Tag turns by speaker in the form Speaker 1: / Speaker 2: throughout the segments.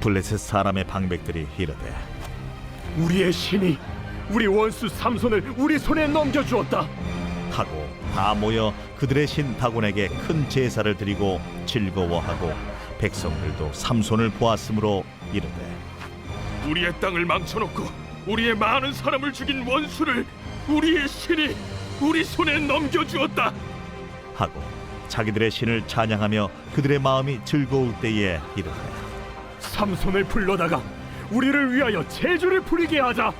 Speaker 1: 블레셋 사람의 방백들이 이르되
Speaker 2: 우리의 신이 우리 원수 삼손을 우리 손에 넘겨주었다.
Speaker 1: 하고 다 모여 그들의 신 다곤에게 큰 제사를 드리고 즐거워하고 백성들도 삼손을 보았으므로 이르되
Speaker 2: 우리의 땅을 망쳐놓고 우리의 많은 사람을 죽인 원수를 우리의 신이 우리 손에 넘겨주었다
Speaker 1: 하고 자기들의 신을 찬양하며 그들의 마음이 즐거울 때에 이르되
Speaker 2: 삼손을 불러다가 우리를 위하여 제주를 부리게 하자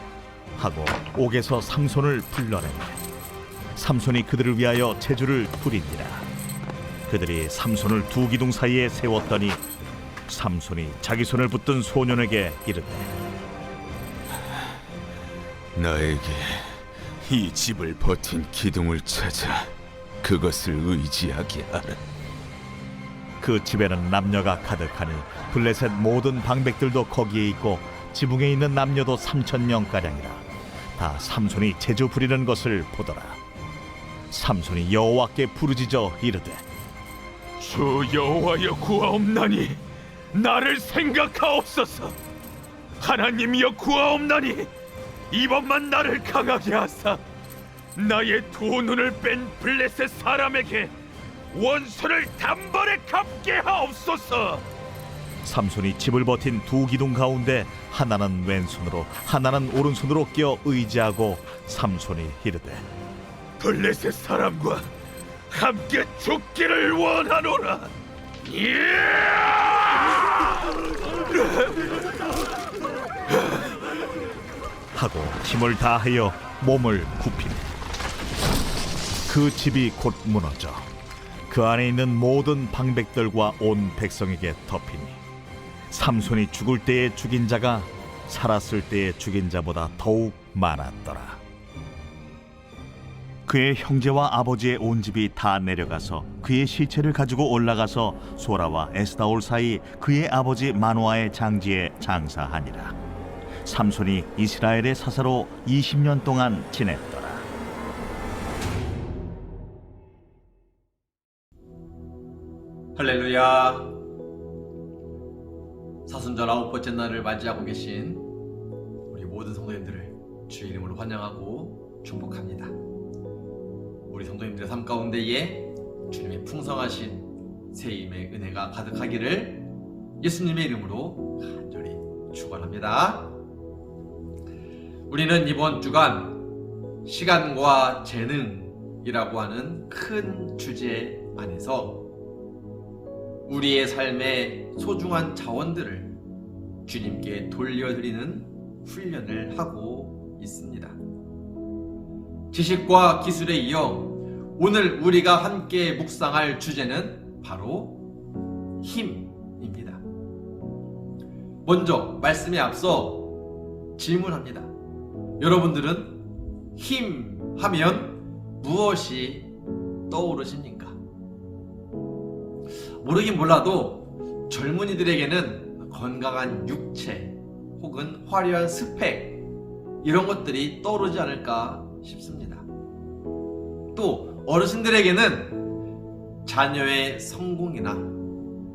Speaker 1: 하고 옥에서 삼손을 불러내매 삼손이 그들을 위하여 제주를 부리니라. 그들이 삼손을 두 기둥 사이에 세웠더니 삼손이 자기 손을 붙든 소년에게 이르되
Speaker 3: 나에게 이 집을 버틴 기둥을 찾아 그것을 의지하게 하라.
Speaker 1: 그 집에는 남녀가 가득하니 블레셋 모든 방백들도 거기에 있고 지붕에 있는 남녀도 3,000명가량이라. 다 삼손이 제주 부리는 것을 보더라. 삼손이 여호와께 부르짖어 이르되
Speaker 2: 주 여호와여 구하옵나니 나를 생각하옵소서. 하나님이여 구하옵나니 이번만 나를 강하게 하사 나의 두 눈을 뺀 블레셋 사람에게 원수를 단번에 갚게 하옵소서.
Speaker 1: 삼손이 집을 버틴 두 기둥 가운데 하나는 왼손으로 하나는 오른손으로 끼어 의지하고 삼손이 이르되
Speaker 2: 블레셋 사람과 함께 죽기를 원하노라.
Speaker 1: 하고 힘을 다하여 몸을 굽히니 그 집이 곧 무너져 그 안에 있는 모든 방백들과 온 백성에게 덮이니 삼손이 죽을 때에 죽인 자가 살았을 때에 죽인 자보다 더욱 많았더라. 그의 형제와 아버지의 온 집이 다 내려가서 그의 시체를 가지고 올라가서 소라와 에스다올 사이 그의 아버지 마노아의 장지에 장사하니라. 삼손이 이스라엘의 사사로 20년 동안 지냈더라.
Speaker 4: 할렐루야. 사순절 9번째 날을 맞이하고 계신 우리 모든 성도님들을 주의 이름으로 환영하고 축복합니다. 우리 성도님들의 삶 가운데에 주님의 풍성하신 새 힘의 은혜가 가득하기를 예수님의 이름으로 간절히 축원합니다. 우리는 이번 주간 시간과 재능이라고 하는 큰 주제 안에서 우리의 삶의 소중한 자원들을 주님께 돌려드리는 훈련을 하고 있습니다. 지식과 기술에 이어 오늘 우리가 함께 묵상할 주제는 바로 힘입니다. 먼저 말씀에 앞서 질문합니다. 여러분들은 힘 하면 무엇이 떠오르십니까? 모르긴 몰라도 젊은이들에게는 건강한 육체 혹은 화려한 스펙 이런 것들이 떠오르지 않을까 싶습니다. 또 어르신들에게는 자녀의 성공이나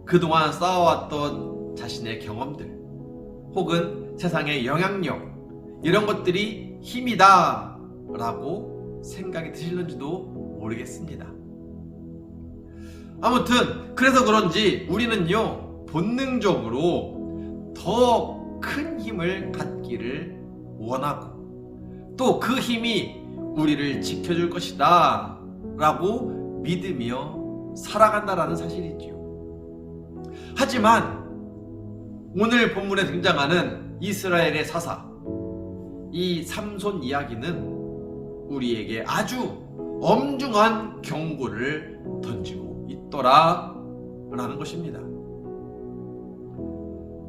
Speaker 4: 그동안 쌓아왔던 자신의 경험들 혹은 세상의 영향력 이런 것들이 힘이다 라고 생각이 드실는지도 모르겠습니다. 아무튼 그래서 그런지 우리는요 본능적으로 더 큰 힘을 갖기를 원하고 또 그 힘이 우리를 지켜줄 것이다 라고 믿으며 살아간다라는 사실이지요. 하지만 오늘 본문에 등장하는 이스라엘의 사사 이 삼손 이야기는 우리에게 아주 엄중한 경고를 던지고 있더라 라는 것입니다.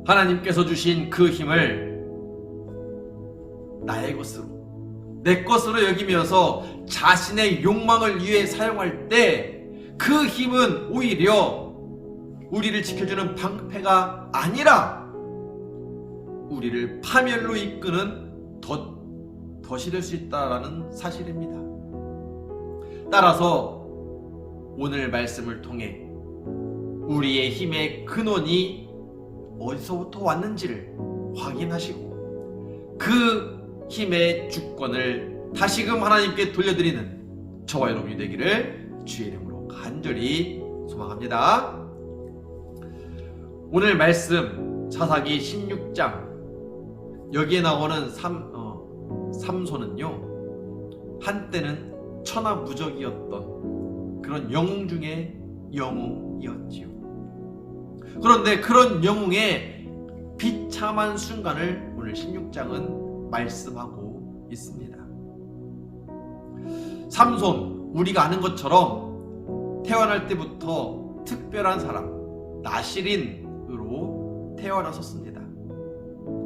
Speaker 4: 하나님께서 주신 그 힘을 나의 것으로 내 것으로 여기면서 자신의 욕망을 위해 사용할 때 그 힘은 오히려 우리를 지켜주는 방패가 아니라 우리를 파멸로 이끄는 덫이 될 수 있다는 사실입니다. 따라서 오늘 말씀을 통해 우리의 힘의 근원이 어디서부터 왔는지를 확인하시고 그 힘의 주권을 다시금 하나님께 돌려드리는 저와 여러분이 되기를 주의 이름으로 간절히 소망합니다. 오늘 말씀 사사기 16장 여기에 나오는 삼손은요, 한때는 천하무적이었던 그런 영웅 중에 영웅이었지요. 그런데 그런 영웅의 비참한 순간을 오늘 16장은 말씀하고 있습니다. 삼손, 우리가 아는 것처럼 태어날 때부터 특별한 사람, 나실인으로 태어났었습니다.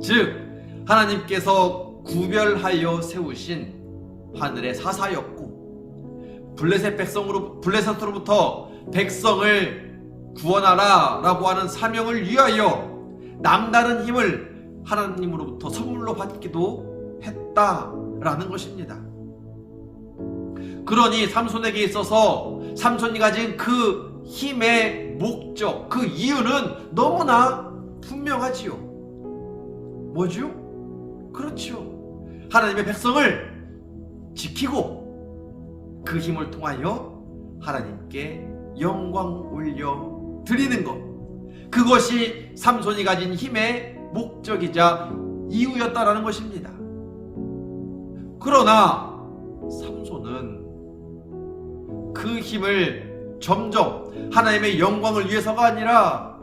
Speaker 4: 즉 하나님께서 구별하여 세우신 하늘의 사사였고, 블레셋으로부터 백성을 구원하라 라고 하는 사명을 위하여 남다른 힘을 하나님으로부터 선물로 받기도 했다라는 것입니다. 그러니 삼손에게 있어서 삼손이 가진 그 힘의 목적, 그 이유는 너무나 분명하지요. 뭐죠? 그렇죠. 하나님의 백성을 지키고 그 힘을 통하여 하나님께 영광 올려 드리는 것, 그것이 삼손이 가진 힘의 목적이자 이유였다라는 것입니다. 그러나 삼손은 그 힘을 점점 하나님의 영광을 위해서가 아니라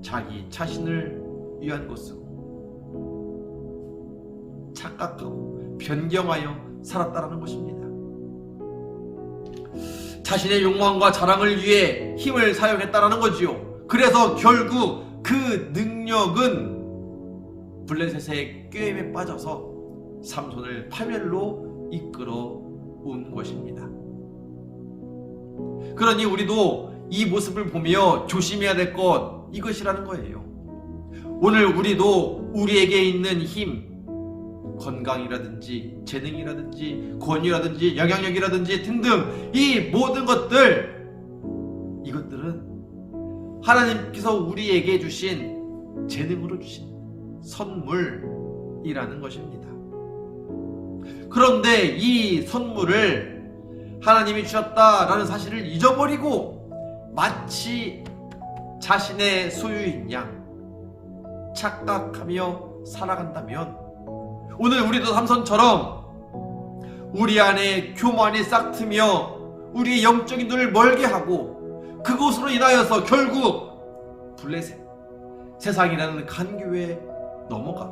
Speaker 4: 자기 자신을 위한 것으로 착각하고 변경하여 살았다라는 것입니다. 자신의 욕망과 자랑을 위해 힘을 사용했다라는 거지요. 그래서 결국 그 능력은 블레셋의 꾀임에 빠져서 삼손을 파멸로 이끌어 온 것입니다. 그러니 우리도 이 모습을 보며 조심해야 될 것, 이것이라는 거예요. 오늘 우리도 우리에게 있는 힘, 건강이라든지 재능이라든지 권위라든지 영향력이라든지 등등 이 모든 것들, 이것들은 하나님께서 우리에게 주신 재능으로 주신 선물이라는 것입니다. 그런데 이 선물을 하나님이 주셨다라는 사실을 잊어버리고 마치 자신의 소유인 양 착각하며 살아간다면, 오늘 우리도 삼손처럼 우리 안에 교만이 싹트며 우리의 영적인 눈을 멀게 하고 그것으로 인하여서 결국 블레셋, 세상이라는 간교에 넘어가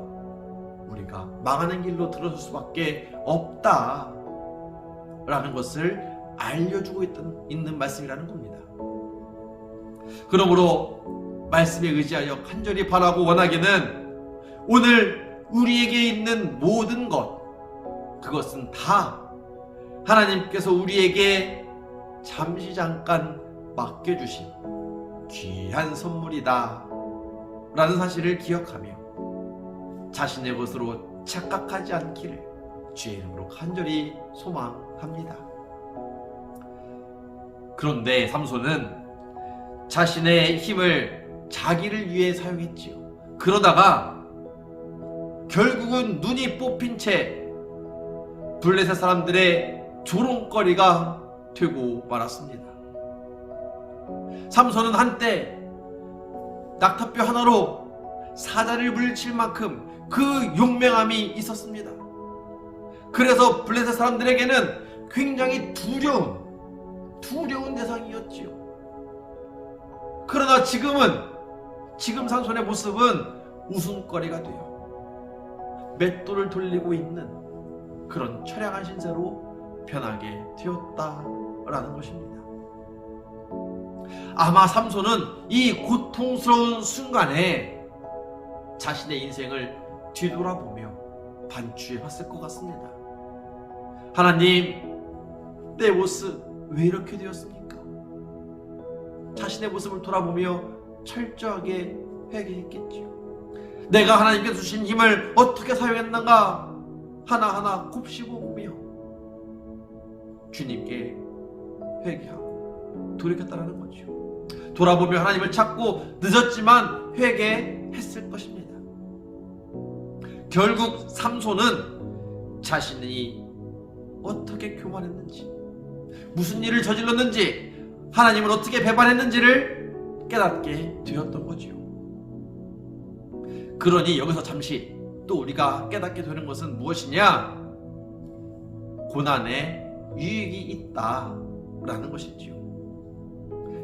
Speaker 4: 우리가 망하는 길로 들어설 수밖에 없다라는 것을 알려주고 있는 말씀이라는 겁니다. 그러므로 말씀에 의지하여 간절히 바라고 원하기는 오늘 우리에게 있는 모든 것, 그것은 다 하나님께서 우리에게 잠시 잠깐 맡겨주신 귀한 선물이다 라는 사실을 기억하며 자신의 것으로 착각하지 않기를 주의 이름으로 간절히 소망합니다. 그런데 삼손은 자신의 힘을 자기를 위해 사용했지요. 그러다가 결국은 눈이 뽑힌 채 블레셋 사람들의 조롱거리가 되고 말았습니다. 삼손은 한때 낙타뼈 하나로 사자를 물리칠 만큼 그 용맹함이 있었습니다. 그래서 블레셋 사람들에게는 굉장히 두려운 대상이었지요. 그러나 지금 삼손의 모습은 웃음거리가 되어 맷돌을 돌리고 있는 그런 처량한 신세로 변하게 되었다라는 것입니다. 아마 삼손은 이 고통스러운 순간에 자신의 인생을 뒤돌아보며 반추해 봤을 것 같습니다. 하나님, 내 모습 왜 이렇게 되었습니까? 자신의 모습을 돌아보며 철저하게 회개했겠지요. 내가 하나님께서 주신 힘을 어떻게 사용했는가 하나하나 곱씹어 보며 주님께 회개하고 돌이켰다라는 거죠. 돌아보며 하나님을 찾고 늦었지만 회개했을 것입니다. 결국 삼손은 자신이 어떻게 교만했는지, 무슨 일을 저질렀는지, 하나님을 어떻게 배반했는지를 깨닫게 되었던 거지요. 그러니 여기서 잠시 또 우리가 깨닫게 되는 것은 무엇이냐? 고난에 유익이 있다라는 것이지요.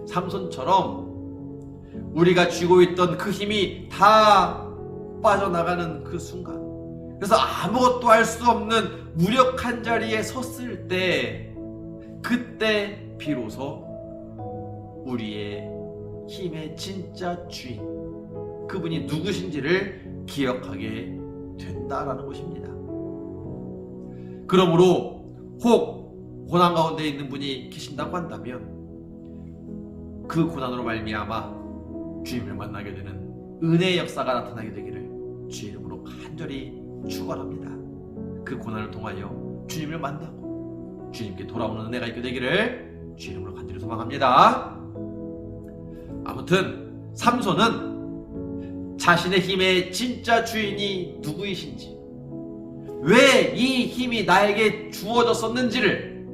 Speaker 4: 삼손처럼 우리가 쥐고 있던 그 힘이 다 빠져나가는 그 순간, 그래서 아무것도 할 수 없는 무력한 자리에 섰을 때, 그때 비로소 우리의 힘의 진짜 주인, 그분이 누구신지를 기억하게 된다라는 것입니다. 그러므로 혹 고난 가운데 있는 분이 계신다고 한다면 그 고난으로 말미암아 주님을 만나게 되는 은혜의 역사가 나타나게 되기를 주의 이름으로 간절히 축원합니다. 그 고난을 통하여 주님을 만나고 주님께 돌아오는 은혜가 있게 되기를 주의 이름으로 간절히 소망합니다. 아무튼 삼손은 자신의 힘의 진짜 주인이 누구이신지, 왜 이 힘이 나에게 주어졌었는지를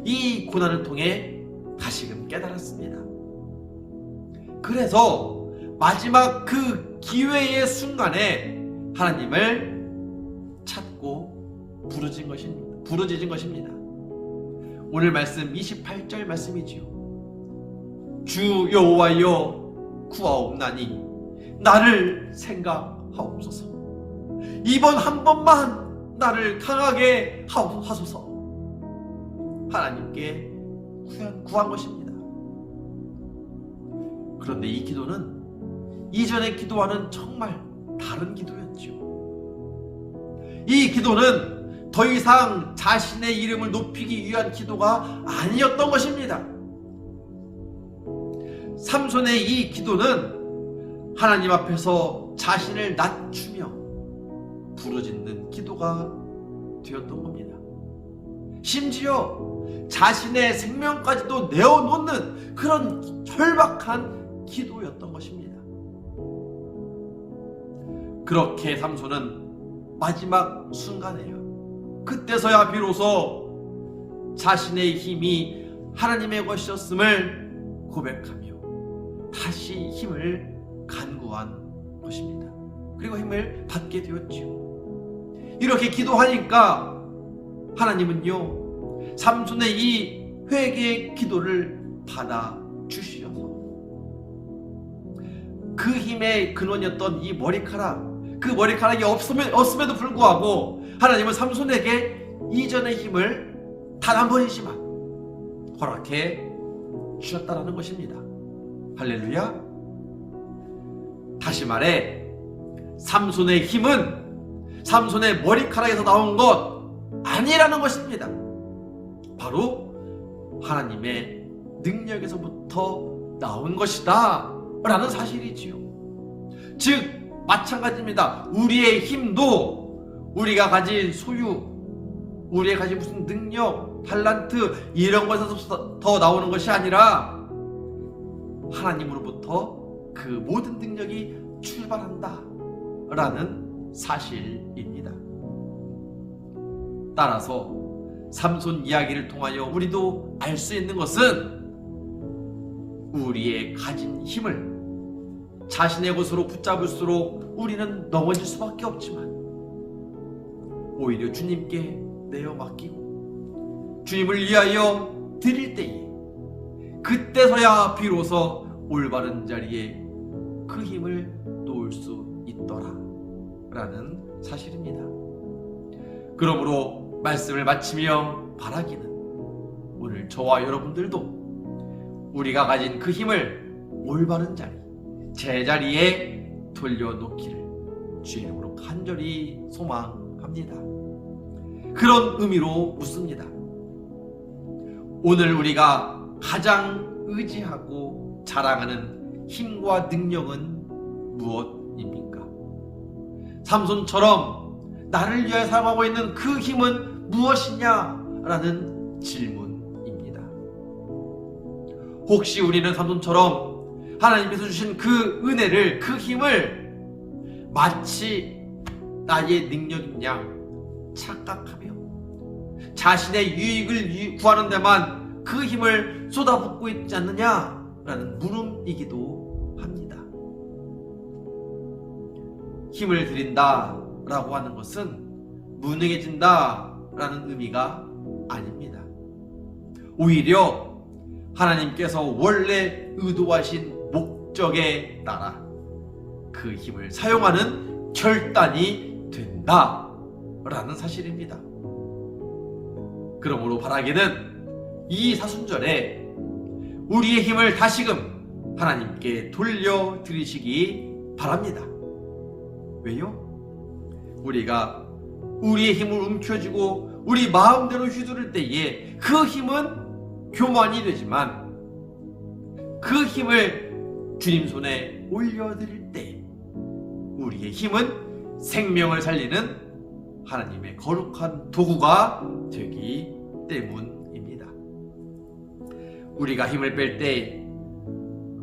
Speaker 4: 이 고난을 통해 다시금 깨달았습니다. 그래서 마지막 그 기회의 순간에 하나님을 찾고 부르짖은 것입니다. 오늘 말씀 28절 말씀이지요. 주 여호와여 구하옵나니 나를 생각하옵소서. 이번 한 번만 나를 강하게 하소서. 하나님께 구한 것입니다. 그런데 이 기도는 이전의 기도와는 정말 다른 기도였죠. 이 기도는 더 이상 자신의 이름을 높이기 위한 기도가 아니었던 것입니다. 삼손의 이 기도는 하나님 앞에서 자신을 낮추며 부르짖는 기도가 되었던 겁니다. 심지어 자신의 생명까지도 내어놓는 그런 절박한 기도였던 것입니다. 그렇게 삼손은 마지막 순간에요, 그때서야 비로소 자신의 힘이 하나님의 것이었음을 고백하며 다시 힘을 간구한 것입니다. 그리고 힘을 받게 되었지요. 이렇게 기도하니까 하나님은요, 삼손의 이 회개의 기도를 받아주시셔서 그 힘의 근원이었던 이 머리카락, 그 머리카락이 없음에도 불구하고 하나님은 삼손에게 이전의 힘을 단 한 번이지만 허락해 주셨다라는 것입니다. 할렐루야. 다시 말해, 삼손의 힘은 삼손의 머리카락에서 나온 것 아니라는 것입니다. 바로 하나님의 능력에서부터 나온 것이다 라는 사실이지요. 즉 마찬가지입니다. 우리의 힘도 우리가 가진 소유, 우리가 가진 무슨 능력, 탤런트 이런 것에서 더 나오는 것이 아니라 하나님으로부터 그 모든 능력이 출발한다 라는 사실입니다. 따라서 삼손 이야기를 통하여 우리도 알 수 있는 것은 우리의 가진 힘을 자신의 것으로 붙잡을수록 우리는 넘어질 수밖에 없지만 오히려 주님께 내어 맡기고 주님을 위하여 드릴 때에 그때서야 비로소 올바른 자리에 그 힘을 놓을 수 있더라 라는 사실입니다. 그러므로 말씀을 마치며 바라기는 오늘 저와 여러분들도 우리가 가진 그 힘을 올바른 자리, 제자리에 돌려놓기를 주의 이름으로 간절히 소망합니다. 그런 의미로 묻습니다. 오늘 우리가 가장 의지하고 자랑하는 힘과 능력은 무엇입니까? 삼손처럼 나를 위하여 사용하고 있는 그 힘은 무엇이냐라는 질문입니다. 혹시 우리는 삼손처럼 하나님께서 주신 그 은혜를, 그 힘을 마치 나의 능력인 양 착각하며 자신의 유익을 구하는 데만 그 힘을 쏟아붓고 있지 않느냐라는 물음이기도 합니다. 힘을 들인다라고 하는 것은 무능해진다라는 의미가 아닙니다. 오히려 하나님께서 원래 의도하신 목적에 따라 그 힘을 사용하는 결단이 된다라는 사실입니다. 그러므로 바라기는 이 사순절에 우리의 힘을 다시금 하나님께 돌려드리시기 바랍니다. 왜요? 우리가 우리의 힘을 움켜쥐고 우리 마음대로 휘두를 때에 그 힘은 교만이 되지만 그 힘을 주님 손에 올려드릴 때 우리의 힘은 생명을 살리는 하나님의 거룩한 도구가 되기 때문입니다. 우리가 힘을 뺄 때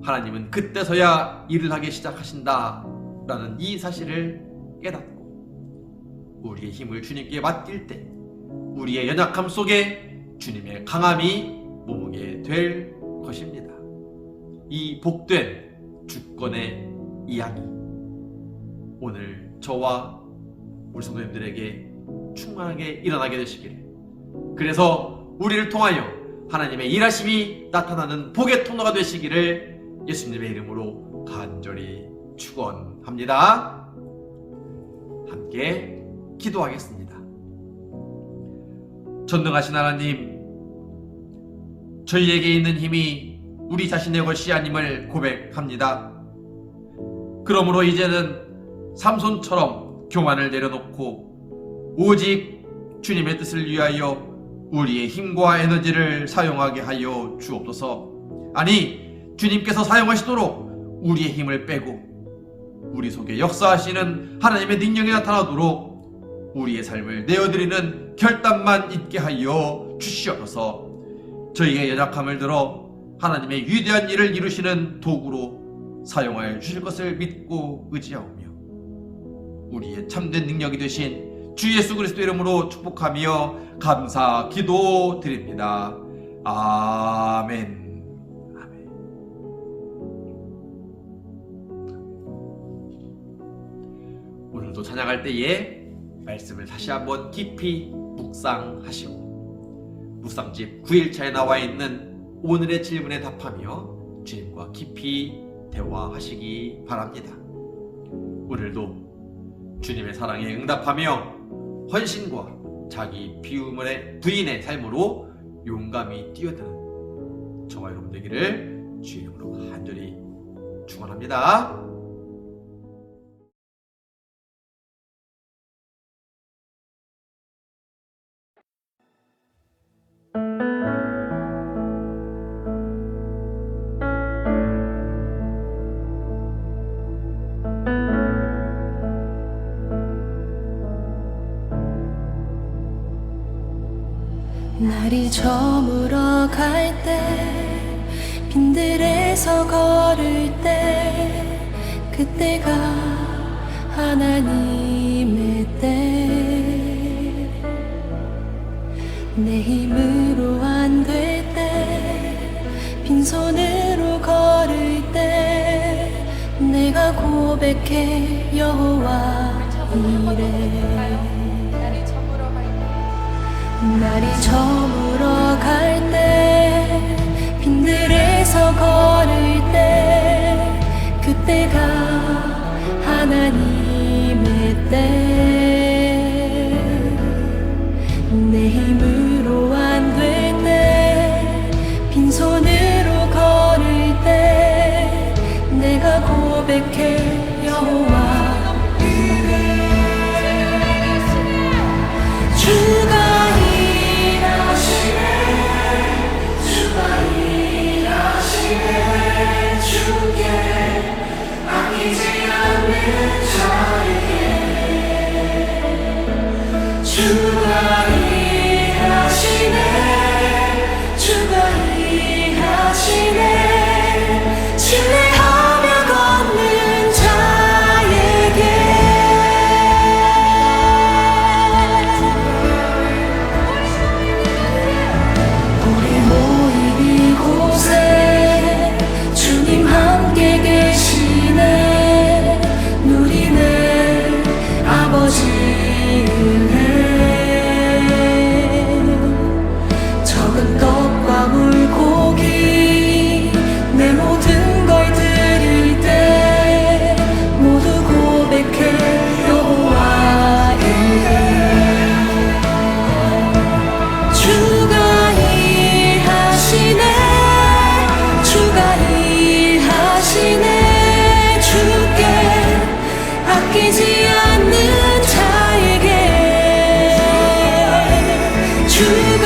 Speaker 4: 하나님은 그때서야 일을 하기 시작하신다라는 이 사실을 깨닫고 우리의 힘을 주님께 맡길 때 우리의 연약함 속에 주님의 강함이 머무게 될 것입니다. 이 복된 주권의 이야기, 오늘 저와 우리 성도님들에게 충만하게 일어나게 되시기를, 그래서 우리를 통하여 하나님의 일하심이 나타나는 복의 통로가 되시기를 예수님의 이름으로 간절히 축원합니다. 함께 기도하겠습니다. 전능하신 하나님, 저희에게 있는 힘이 우리 자신의 것이 아님을 고백합니다. 그러므로 이제는 삼손처럼 교만을 내려놓고 오직 주님의 뜻을 위하여 우리의 힘과 에너지를 사용하게 하여 주옵소서. 아니, 주님께서 사용하시도록 우리의 힘을 빼고 우리 속에 역사하시는 하나님의 능력이 나타나도록 우리의 삶을 내어드리는 결단만 있게 하여 주시옵소서. 저희의 연약함을 들어 하나님의 위대한 일을 이루시는 도구로 사용하여 주실 것을 믿고 의지하오며 우리의 참된 능력이 되신 주 예수 그리스도 이름으로 축복하며 감사 기도 드립니다. 아멘. 아멘. 오늘도 찬양할 때에 말씀을 다시 한번 깊이 묵상하시고 묵상집 9일차에 나와 있는 오늘의 질문에 답하며 주님과 깊이 대화하시기 바랍니다. 오늘도 주님의 사랑에 응답하며 헌신과 자기 부인의 삶으로 용감히 뛰어드는 저와 여러분 되기를 주의 이름으로 간절히 축원합니다.
Speaker 5: 날이 저물어 갈 때 빈들에서 걸을 때 그때가 하나님의 때 내 힘으로 안 될 때 빈손으로 걸을 때 내가 고백해 여호와 이래 날이 저물어 갈 때 빈들에서 걸을 때 그때가 하나님의 때 내 힘으로 안 될 때 빈손으로 걸을 때 내가 고백해 여호와 주가 주가 일하시네 주가